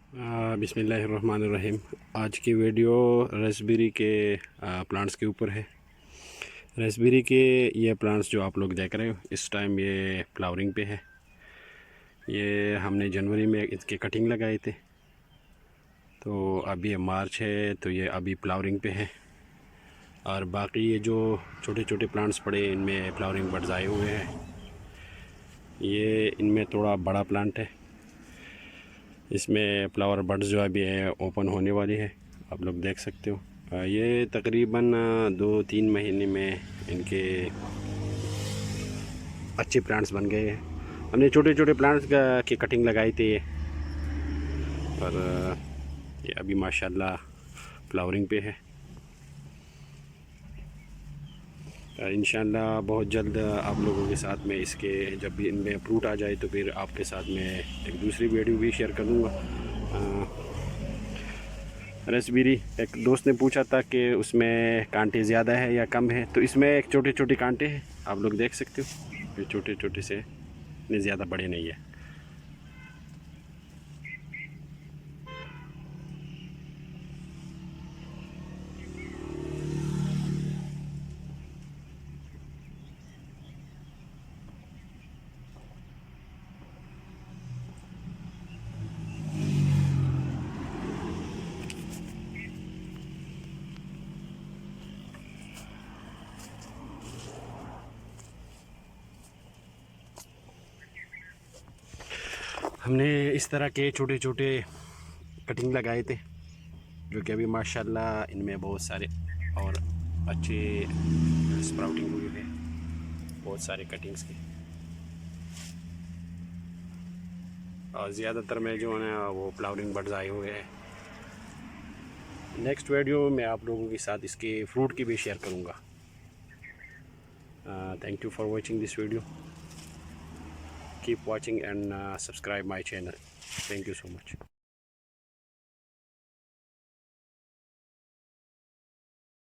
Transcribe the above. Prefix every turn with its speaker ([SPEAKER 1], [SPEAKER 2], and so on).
[SPEAKER 1] बिस्मिल्लाहिर्रहमानिर्रहीम। आज की वीडियो रेसबेरी के प्लांट्स के ऊपर है। रेसबेरी के ये प्लांट्स जो आप लोग देख रहे हो इस टाइम ये फ्लावरिंग पे है। ये हमने जनवरी में इसके कटिंग लगाए थे, तो अभी ये मार्च है तो ये अभी फ्लावरिंग पे है। और बाकी ये जो छोटे छोटे प्लांट्स पड़े इनमें फ्लावरिंग बड्स आए हुए हैं। ये इनमें थोड़ा बड़ा प्लांट है, इसमें फ्लावर बड्स जो अभी है ओपन होने वाली है, आप लोग देख सकते हो। ये तकरीबन 2-3 महीने में इनके अच्छे प्लांट्स बन गए हैं। हमने छोटे छोटे प्लांट्स की कटिंग लगाई थी पर ये अभी माशाल्लाह फ्लावरिंग पे है। इंशाल्लाह बहुत जल्द आप लोगों के साथ में इसके जब भी इनमें फ्रूट आ जाए तो फिर आपके साथ में एक दूसरी वीडियो भी शेयर कर दूँगा। रेसबेरी एक दोस्त ने पूछा था कि उसमें कांटे ज़्यादा है या कम है, तो इसमें एक छोटे छोटे कांटे हैं, आप लोग देख सकते हो। ये छोटे छोटे से, इतने ज़्यादा बड़े नहीं है। हमने इस तरह के छोटे छोटे कटिंग लगाए थे जो कि अभी माशाल्लाह इनमें बहुत सारे और अच्छे स्प्राउटिंग हुई है, बहुत सारे कटिंग्स के। और ज़्यादातर में जो है वो फ्लावरिंग बड्स आए हुए हैं। नेक्स्ट वीडियो में आप लोगों के साथ इसके फ्रूट की भी शेयर करूँगा। Thank you for watching this video. Keep watching and subscribe my channel. Thank you so much.